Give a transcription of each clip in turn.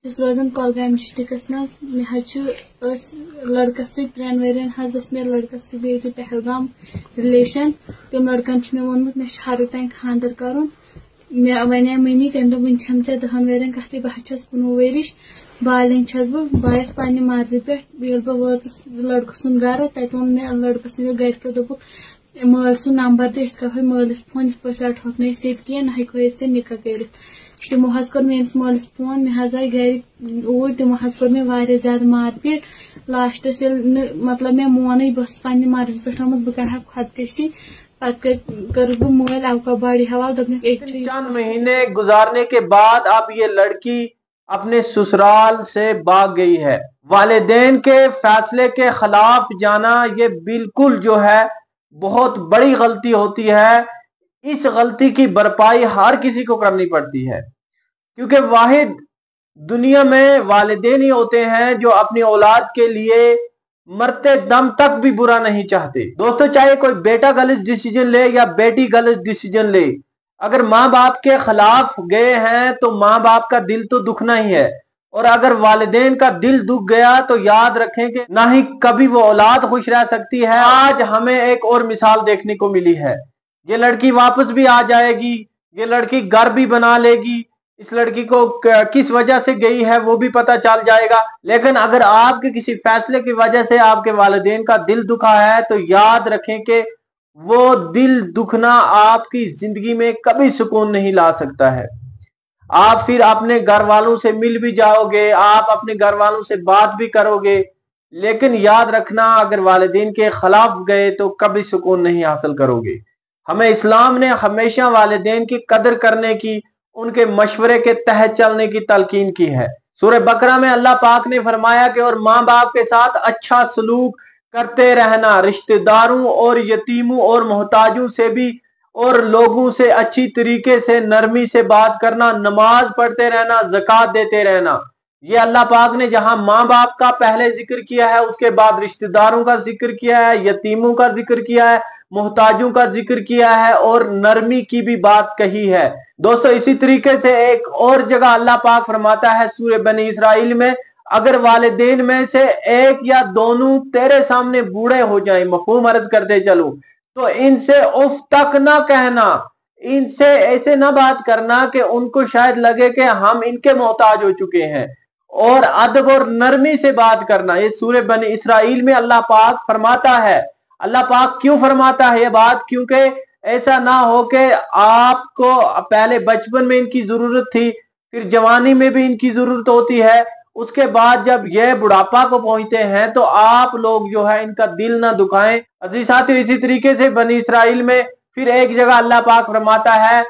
रोजान कुलगाम डिस्ट्रिक्टस मज मे लड़कस त्रेन वरियन मे लड़कस पहलगाम रिलेशन तम लड़कन मे वोनमुत मे हर तान खानदर कर मे वन मम्मी तम दोप वन 10 वरियन कथ बह 19 वरिश बालिन बहस पन्ने मर्जी पे बह वाचस लड़क सुन गर तत वो मे लड़क सो घर दोप माल सुन नंबर तो करो मालिस फोन इत पे रटो ना कह ना हेको ऐ निकाह कर तमो कोर मेस मालिस फोन मे आए घर ऊर तमो कोर मे वारिया ज्यादा मारपीट लास्टस मतलब मे मोन बस पन्ने मर्जी पे आमत बह कर खुदकशी कर मोल अवका बॉडी हवाल चंद महीने गुजारने के बाद अब ये लड़की अपने ससुराल से भाग गई है। वालिदैन के फैसले के खिलाफ जाना ये बिल्कुल जो है बहुत बड़ी गलती होती है। इस गलती की भरपाई हर किसी को करनी पड़ती है, क्योंकि वाहिद दुनिया में वालिदैन ही होते हैं जो अपनी औलाद के लिए मरते दम तक भी बुरा नहीं चाहते। दोस्तों, चाहे कोई बेटा गलत डिसीजन ले या बेटी गलत डिसीजन ले, अगर माँ बाप के खिलाफ गए हैं तो माँ बाप का दिल तो दुखना ही है, और अगर वालिदैन का दिल दुख गया तो याद रखें कि ना ही कभी वो औलाद खुश रह सकती है। आज हमें एक और मिसाल देखने को मिली है। ये लड़की वापस भी आ जाएगी, ये लड़की घर भी बना लेगी, इस लड़की को किस वजह से गई है वो भी पता चल जाएगा। लेकिन अगर आपके किसी फैसले की वजह से आपके वालिदैन का दिल दुखा है तो याद रखें कि वो दिल दुखना आपकी जिंदगी में कभी सुकून नहीं ला सकता है। आप फिर अपने घर वालों से मिल भी जाओगे, आप अपने घर वालों से बात भी करोगे, लेकिन याद रखना अगर वालिदैन के खिलाफ गए तो कभी सुकून नहीं हासिल करोगे। हमें इस्लाम ने हमेशा वालिदैन की कदर करने की, उनके मशवरे के तहत चलने की तलकीन की है। सूरह बकरा में अल्लाह पाक ने फरमाया कि और माँ बाप के साथ अच्छा सलूक करते रहना, रिश्तेदारों और यतीमों और मोहताजों से भी और लोगों से अच्छी तरीके से नरमी से बात करना, नमाज पढ़ते रहना, ज़कात देते रहना। ये अल्लाह पाक ने जहां माँ बाप का पहले जिक्र किया है, उसके बाद रिश्तेदारों का जिक्र किया है, यतीमों का जिक्र किया है, मोहताजों का जिक्र किया है और नरमी की भी बात कही है। दोस्तों, इसी तरीके से एक और जगह अल्लाह पाक फरमाता है सूरह बनी इसराइल में, अगर वालिदैन में से एक या दोनों तेरे सामने बूढ़े हो जाएं, मफहूम अर्ज करते चलो, तो इनसे उफ तक ना कहना, इनसे ऐसे ना बात करना कि उनको शायद लगे कि हम इनके मोहताज हो चुके हैं, और अदब और नरमी से बात करना। ये सूरह बनी इसराइल में अल्लाह पाक फरमाता है। अल्लाह पाक क्यों फरमाता है ये बात? क्योंकि ऐसा ना हो कि आपको पहले बचपन में इनकी जरूरत थी, फिर जवानी में भी इनकी जरूरत होती है, उसके बाद जब ये बुढ़ापा को पहुंचते हैं तो आप लोग जो है इनका दिल ना दुखाएं। अजीज साथियों, इसी तरीके से बनी इसराइल में फिर एक जगह अल्लाह पाक फरमाता है,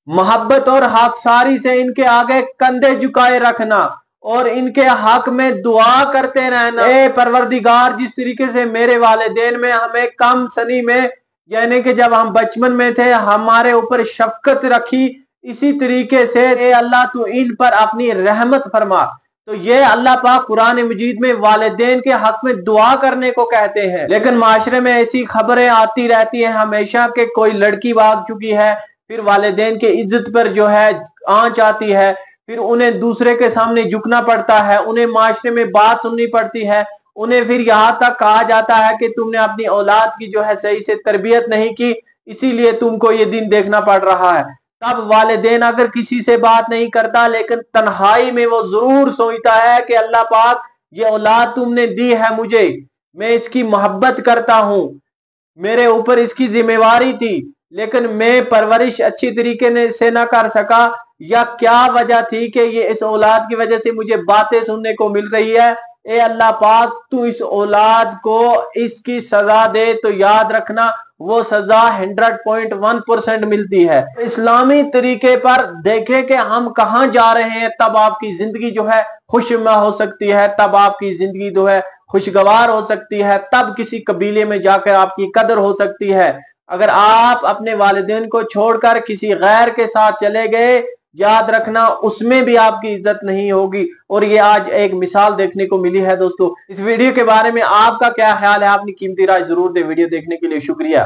मोहब्बत और हकसारी से इनके आगे कंधे झुकाए रखना और इनके हक में दुआ करते रहना। ए परवरदिगार, जिस तरीके से मेरे वालिदैन में हमें कम सनी में, यानी कि जब हम बचपन में थे, हमारे ऊपर शफकत रखी, इसी तरीके से ए अल्लाह तू इन पर अपनी रहमत फरमा। तो ये अल्लाह पाक कुरान मजीद में वालिदैन के हक में दुआ करने को कहते हैं। लेकिन माशरे में ऐसी खबरें आती रहती हैं हमेशा कि कोई लड़की भाग चुकी है, फिर वालिदैन के इज्जत पर जो है आंच आती है, फिर उन्हें दूसरे के सामने झुकना पड़ता है, उन्हें माशरे में बात सुननी पड़ती है, उन्हें फिर यहाँ तक कहा जाता है कि तुमने अपनी औलाद की जो है सही से तरबियत नहीं की, इसीलिए तुमको ये दिन देखना पड़ रहा है। तब वालिदैन अगर किसी से बात नहीं करता, लेकिन तन्हाई में वो जरूर सोचता है कि अल्लाह पाक, ये औलाद तुमने दी है मुझे, मैं इसकी मोहब्बत करता हूं, मेरे ऊपर इसकी जिम्मेवारी थी, लेकिन मैं परवरिश अच्छी तरीके से ना कर सका, या क्या वजह थी कि ये इस औलाद की वजह से मुझे बातें सुनने को मिल रही है। ए अल्लाह पाक, तू इस औलाद को इसकी सजा दे, तो याद रखना वो सजा 100.1% मिलती है। इस्लामी तरीके पर देखें कि हम कहां जा रहे हैं, तब आपकी जिंदगी जो है खुशनुमा हो सकती है, तब आपकी जिंदगी जो है खुशगवार हो सकती है, तब किसी कबीले में जाकर आपकी कदर हो सकती है। अगर आप अपने वालिदैन को छोड़कर किसी गैर के साथ चले गए, याद रखना उसमें भी आपकी इज्जत नहीं होगी। और ये आज एक मिसाल देखने को मिली है। दोस्तों, इस वीडियो के बारे में आपका क्या ख्याल है? अपनी कीमती राय जरूर दे। वीडियो देखने के लिए शुक्रिया।